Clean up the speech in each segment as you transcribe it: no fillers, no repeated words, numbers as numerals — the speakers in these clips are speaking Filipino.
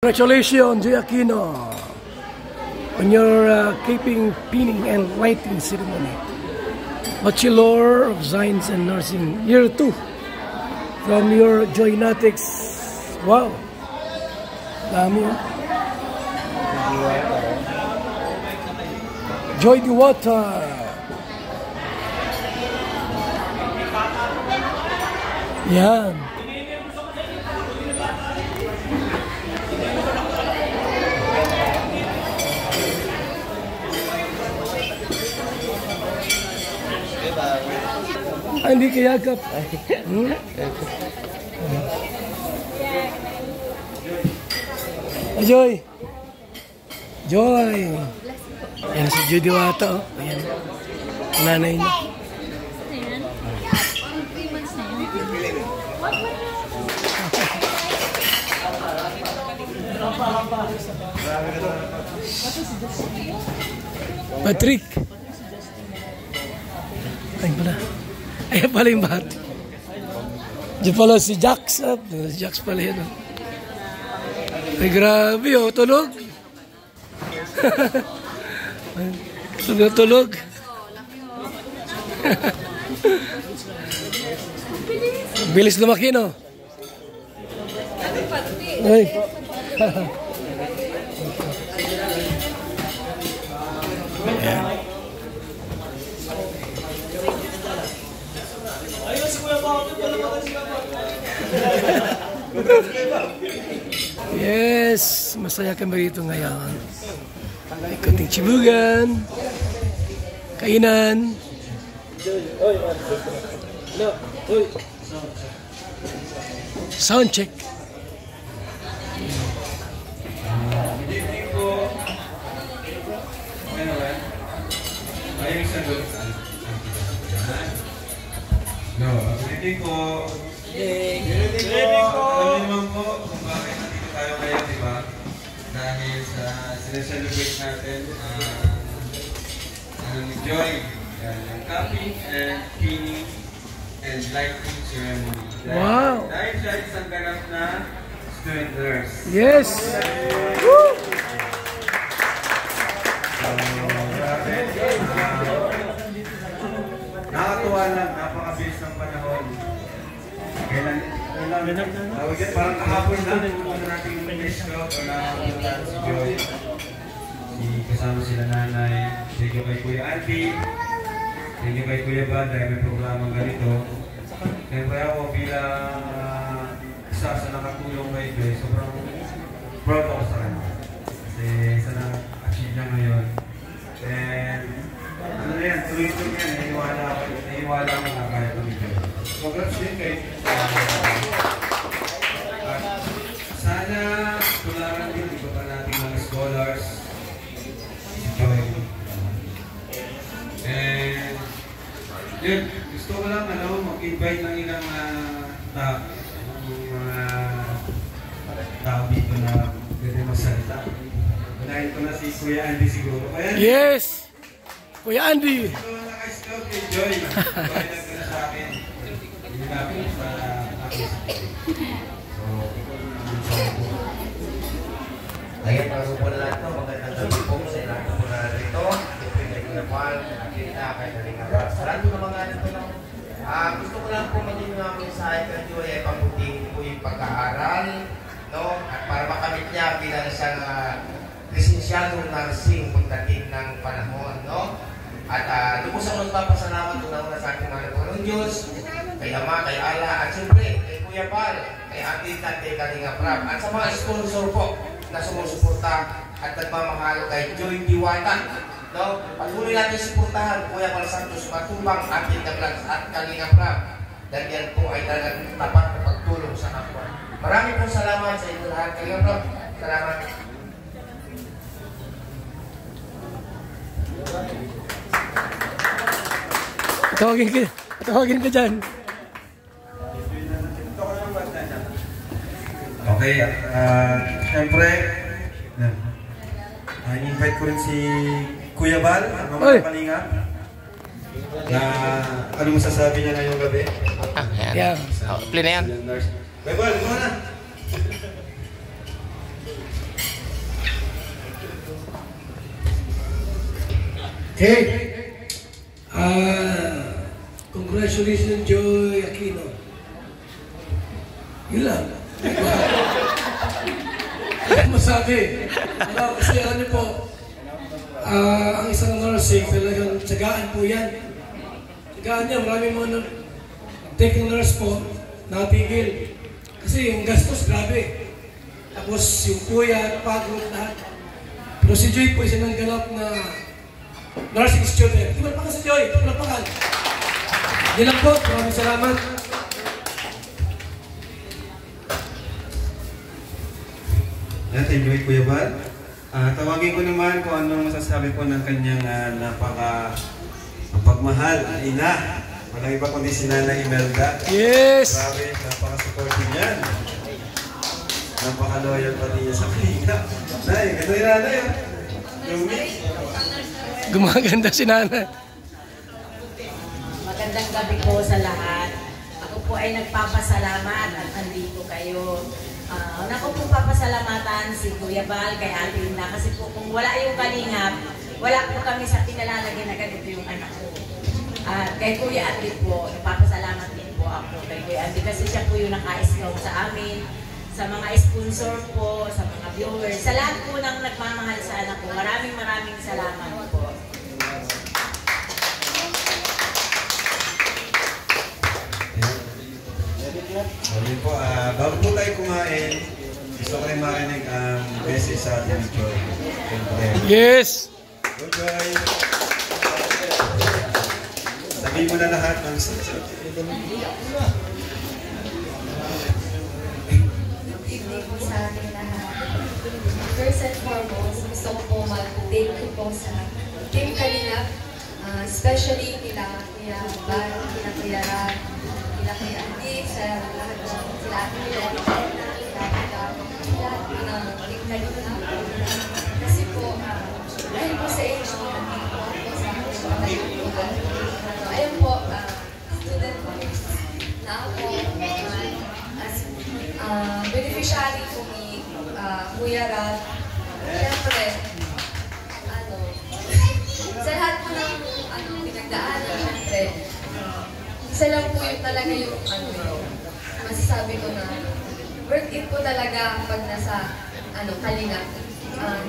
Congratulations, Joy Aquino, on your pinning and lighting ceremony. Bachelor of Science and Nursing, Year 2, from your Joynatics. Wow! Dami yun. Joy Diwata. Yan. Hindi kayakap. Joy. Joy. Yan si Joy Diwata. Oh. Ayan. Nanay niya. Patrick. Ay pala. Ayan pala yung bata. Diyan pala si Jax. Si Jax pala yan. Ay grabe oh. Tulog. Tulog. Bilis lumaki no. Ay. Yes, masaya kami rito ngayon. Ikuting Chibugan, kainan. Sound check. No, greeting po. Greeting po. Alam naman po kung bakit nandito tayo ngayon, di ba? Dahil sa sineselebrate natin ang joy, ang cupping and pinning and lighting ceremony. Wow! Dahil siya isang ganap na student nurse. Yes! Woo! Nakakatuwa lang, napakabilis ng panahon. Kailan parang kahapon lang, kung natin yung place ko, o nakapunta si Joy. Kasama sila nanay, thank you kay Kuya Andy, thank you kay Kuya Bad, dahil may programang ganito. Siyempre ako bilang isa sa nakatulong kay Joy, sobrang proud ako sa kanya. Kasi isa na achieve niya ngayon. And ano na yan, tuloy-tuloy yan, naiwala ko na kaya kami Joy. Congrats din kay sana tularan din iba pa natin mga scholars si Joy. And yun, gusto ko lang mag-invite ng ilang mga tao dito na pwede magsalita. Unahin ko na si Kuya Andy siguro. Yes! Kuya Andy! Ito na naka-scout kay Joy. Pwede na sa akin. Hinilapin sa akin. Ayan, bago po na lang ito, magandang gabi po sa ilang po na rito. Siyempre, may kunapal, nakita, kahit naling abas. Sarado na mga ito lang. Gusto ko lang po maging mga mensahe kay Joy ay pagbuting po yung pag-aaral, no? At para makamit niya bilang isang lisensyadong nursing pagdating ng panahon, no? At lubos ako nagpapasalamat una-una sa ating mga Panginoon Diyos, kay Ama, kay Ala, at siyempre, kay Kuya Pal, kay Atin at kay Kalinga Prab, at sa mga sponsor po na sumusuporta at nagmamahalo kay Joy Diwata. No? Patuloy natin suportahan Kuya Pal Santos Matubang, Atin Kablag at Kalinga Prab. Dahil yan po ay talagang tapat na pagtulong sa kapwa. Maraming po salamat sa inyo lahat, Kalinga Prab. Salamat. Tawagin ka dyan. Okay, siyempre, invite ko rin si Kuya Bal, ang mga Kalinga. Na ano masasabi niya ngayong gabi? Yan. Play na yan. Kuya Bal, ano na? Okay. Congratulations, Joy Aquino. Yun lang. Masabi. Kasi alam niyo po, ang isang nursing, talagang tsagaan po yan. Tsagaan niya, maraming mga take nurse po, natigil. Kasi yung gastos, grabe. Tapos yung kuya, pagod, lahat. Pero si Joy po, isa ng ganap na nursing student. Ito pa si Joy, ito pa. Yan lang po, maraming salamat. Thank you, Kuya Bal. Tawagin ko naman kung anong masasabi po ng kanyang pagmahal na ina. Walang iba kundi si Nanay Imelda. Yes! Grabe, napaka-supportive niyan. Napaka-loyal pati niya sa Kalinga. Nay, ganda yung nanay. Gumaganda si Nanay. Magandang gabi po sa lahat. Ako po ay nagpapasalamat at andito kayo. Una ko po papasalamatan si Kuya Bal, kay Ate Linda, kasi po kung wala yung kalingap, wala po kami sa pinalalagay na ganito yung anak ko. At kay Kuya Ate po, nagpapasalamat din po ako kay Kuya Ate kasi siya po yung naka-scout sa amin, sa mga sponsor po, sa mga viewers, sa lahat po ng nagmamahal sa anak ko. Maraming salamat po. Sabi po, bago po tayo kumain, gusto ko rin marinig ang message sa atin ni Joy. Yes! Go, Joy! Sabihin mo na lahat ng Evening po sa ating lahat. First and foremost, gusto ko po mag-thank you po sa Team Kalingap, especially kila Kuya Bal, kila Kuya Rab, kila Kuya Andi, sa lahat ng sila ating lahat ng Team Kalingap. Kasi po, dahil po sa age ko, nandito po ako sa Kalingap. Ayun po, student po na ako, beneficiary po ni Kuya Rab. Siyempre, sa lahat po ng pinagdaanan, siyempre, isa lang po yung talaga yung masasabi ko na worth it po talaga pag nasa Kalingap.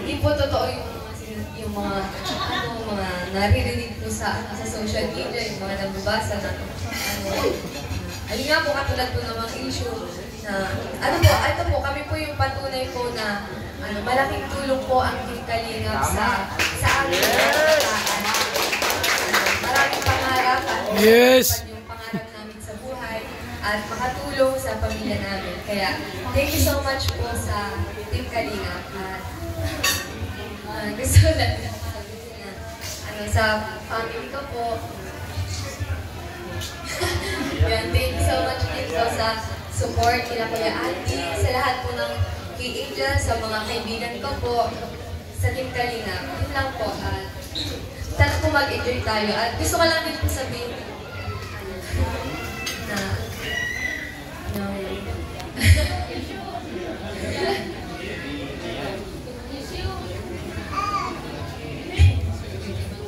Hindi po totoo yung mga naririnig po sa social media, yung mga nababasa na alin nga po katulad po ng mga issue na ito po, kami po yung patunay po na malaking tulong po ang Team Kalingap sa amin. Maraming pangarap at Yes! yung pangarap namin sa buhay at makatulong sa pamilya namin. Kaya thank you so much po sa Team Kalingap at gusto lang sa family ko po. Yan, thank you so much din po sa support kila Kuya Andy, sa lahat po ng K-Angel, sa mga kaibigan ko po, sa Team Kalingap. Yun lang po. Sana po mag-enjoy tayo. At gusto ko lang din po sabihin na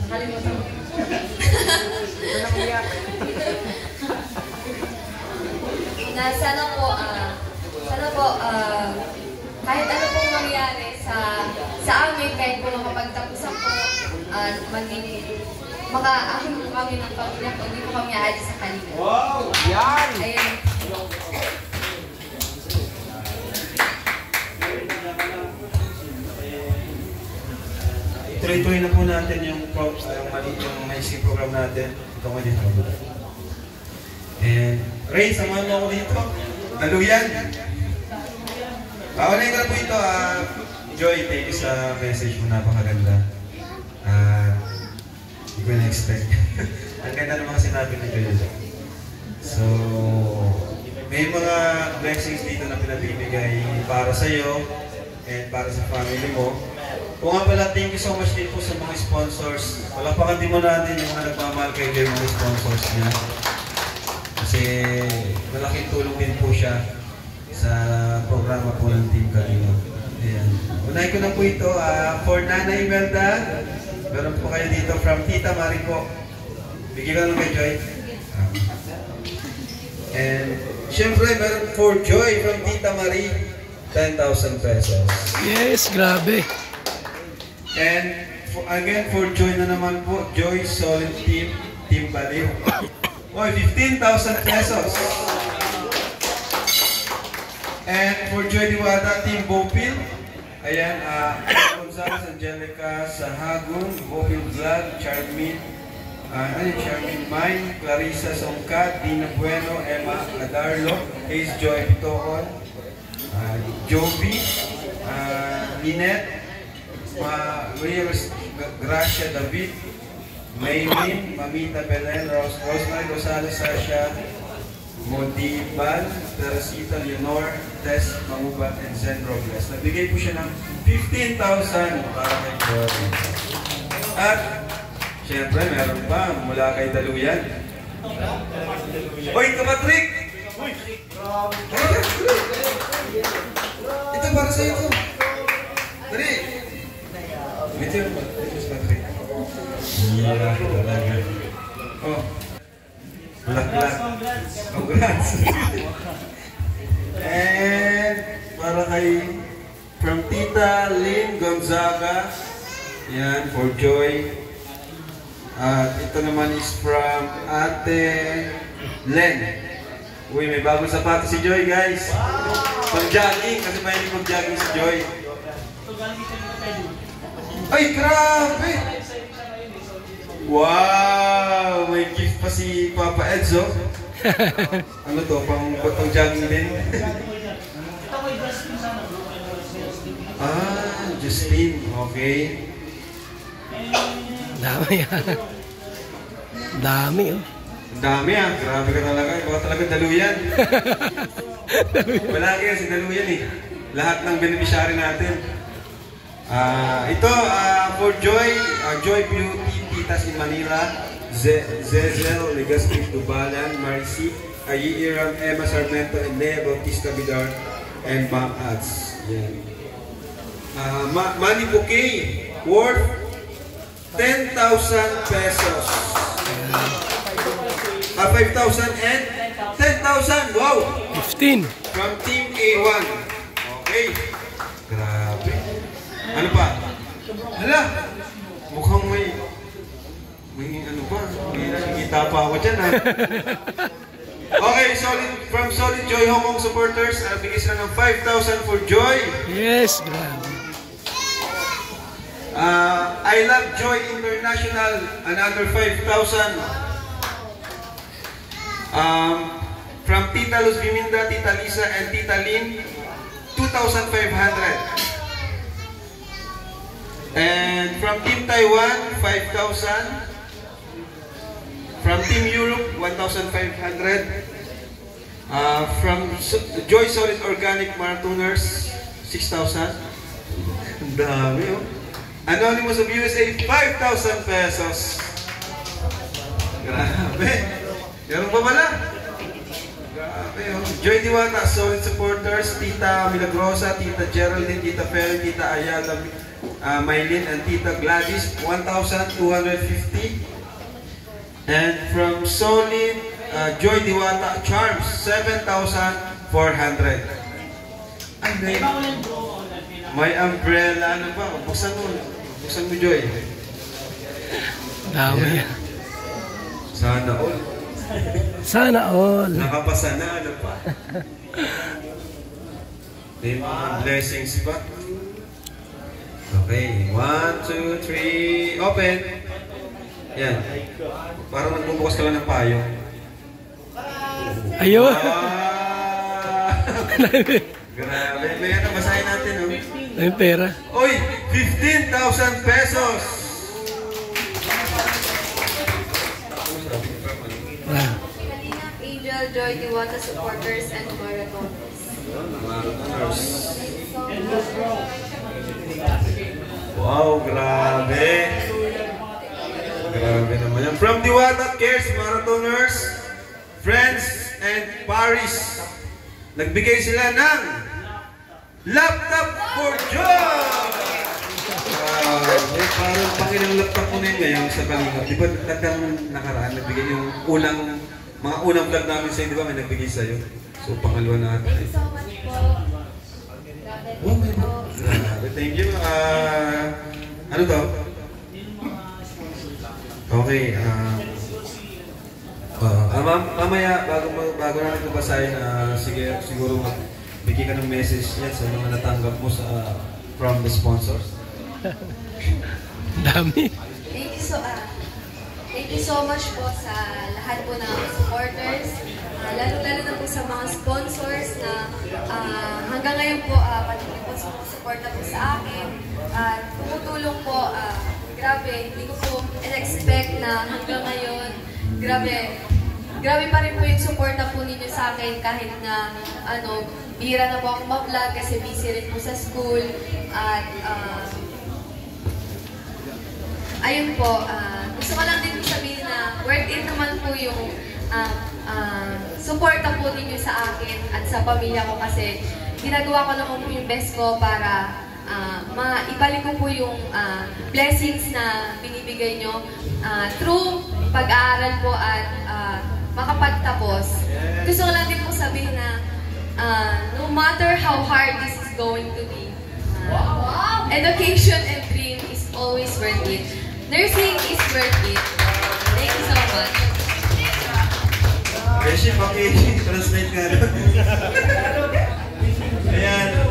nakalimutan ko. Na sana po, kahit ano pong mangyari sa amin, kahit po makapagtapos ako, maka-akin po kami ng pamilya ko, hindi po kami aalis sa Kalingap. Wow! Yan! Ayan. Tuloy-tuloy na po natin yung maising program natin. Ito nga dito. And Ray, samahan mo ako dito. Daluyan. Unahin ko na po ito. Joy, thank you sa message mo. Napakaganda. Hindi ko na-expect. Ang ganda ng mga sinabi ni Joy. So, may mga blessings dito na pinabibigay para sa iyo and para sa family mo. Kung nga pala, thank you so much din po sa mga sponsors. Palapakan din mo natin yung mga nagmamahal kay Joy, mga sponsors niya. Kasi malaking tulong din po siya sa programa po ng Team Kalingap. Ayan. Unahin ko na po ito for Nanay Imelda. Meron po kayo dito from Tita Marie po. Bigyan ka lang kay Joy. And syempre meron for Joy from Tita Marie, 10,000 pesos. Yes, grabe. And again for Joy na naman po, Joy Solid Team, Team Baliw. Oy, 15,000 pesos. And for Joy Diwata, Team Bopil. Ayan, Gonzales, Angelica Sahagun, Bopil Vlog, Charmin, Charmin Mine, Clarissa Songkat, Dina Bueno, Emma Adarlo, Ace Joy Pitoon, Joby, Lynette, Maria Gracia David, Maylin, Mamita Belen, Rosemary Rosales, Sasha Modibal, Teresita Leonor, Tess Mangubat, and Zen Robles. Nagbigay po siya ng 15,000 para kay Joy. At siyempre, meron pa mula kay Daluyan. Oy, Kamatrik! Ito para sa ito. Dali! Medyo ba? Kamatrik. Yeah, talaga. Oh. Black. Congrats. And para kay from Tita Lynn Gonzaga. Yan, for Joy. At ito naman is from Ate Len. Uy, may bagong sapatos si Joy, guys. Pag-jogging, kasi mahilig mag-jogging si Joy. Ay, grabe! Wow! May gift pa si Papa Edzo. Ano to? Pang jogging din? Justin. Okay. Dami yan. Dami, oh. Dami ah. Grabe ka talaga. Baka talaga Daluyan. Malaki yan si Daluyan eh. Lahat ng beneficiary natin. Ito, for Joy, Joy Beauty, Titas in Manila, Zezel, Legaspi Dubalan, Marcy, Ayiram, Emma Sarmento, and Lea Bautista Bidar, and Ma'am Ads. Yan. Money bouquet, worth 10,000 pesos. 5,000 and 10,000. Wow! 15. From Team A1. Okay. Grabe. Ano pa? Hala! Mukhang may ano pa? May nakikita pa ako dyan ha. Okay, from Solid Joy Hong Kong supporters, bigay sila ng 5,000 for Joy. Yes, grabe. I Love Joy International, another 5,000. From Tita Luz Biminda, Tita Lisa, and Tita Lynn, 2,500. And from Team Taiwan, 5,000. From Team Europe, 1,500. From Joy Solid Organic Marathoners, 6,000. Ang dami, oh. Anonymous of USA, 5,000 pesos. Grabe. Meron pa pala? Grabe, oh. Joy Diwata, Solid Supporters, Tita Milagrosa, Tita Geraldine, Tita Ferry, Tita Ayala, Maylin, and Tita Gladys, 1,250. And from Solid, Joy Diwata Charms, 7,400. Ay, may umbrella. Ano ba? Buksan mo. Buksan mo, Joy. Dami yan. Sana all. Sana all. Nakapasa na. Ano pa? May mga blessings pa. Okay. 1, 2, 3. Open. Yan. Parang nagbubukas ka lang ng payong. Ayun. Grabe. May ano, basahin natin, oh. May pera. Oy! 15,000 pesos! Angel, Joy, Diwata supporters, and marathoners. Wow, grabe! Grabe naman yan. From Diwata Cares, marathoners, friends, and Paris, nagbigay sila ng laptop for Joy! Parang ng laptop mo na yun ngayon sa Kalingap, di ba tandang nakaraan, nagbigay yung mga unang vlog namin sa'yo, di ba may nagbigay sa'yo? So, pangalawa na ata. Thank you so much po. Grabe Oh, may po. grabe. Thank you. Ano to? Okay. Mamaya, bago natin ito basahin, siguro bigyan ka ng message yan sa mga natanggap mo from the sponsors. Dami. Thank you so much po sa lahat po ng supporters, lalo-lalo na po sa mga sponsors na hanggang ngayon po patuloy po suporta po sa akin at tumutulong po. Grabe, hindi ko po in-expect na hanggang ngayon, grabe pa rin po yung suporta po ninyo sa akin kahit na bihira na po ako ma-vlog kasi busy rin po sa school at ayun po, gusto ko lang din sabihin na worth it naman po yung suporta po ninyo sa akin at sa pamilya ko kasi ginagawa ko naman po yung best ko para maibalik ko po yung blessings na binibigay nyo through pag-aaral po at makapagtapos. Gusto ko lang din po sabihin na no matter how hard this is going to be, education and dream is always worth it. Nursing is worth it. Thank you so much. Beshi, paki-translate nga doon. Ayan.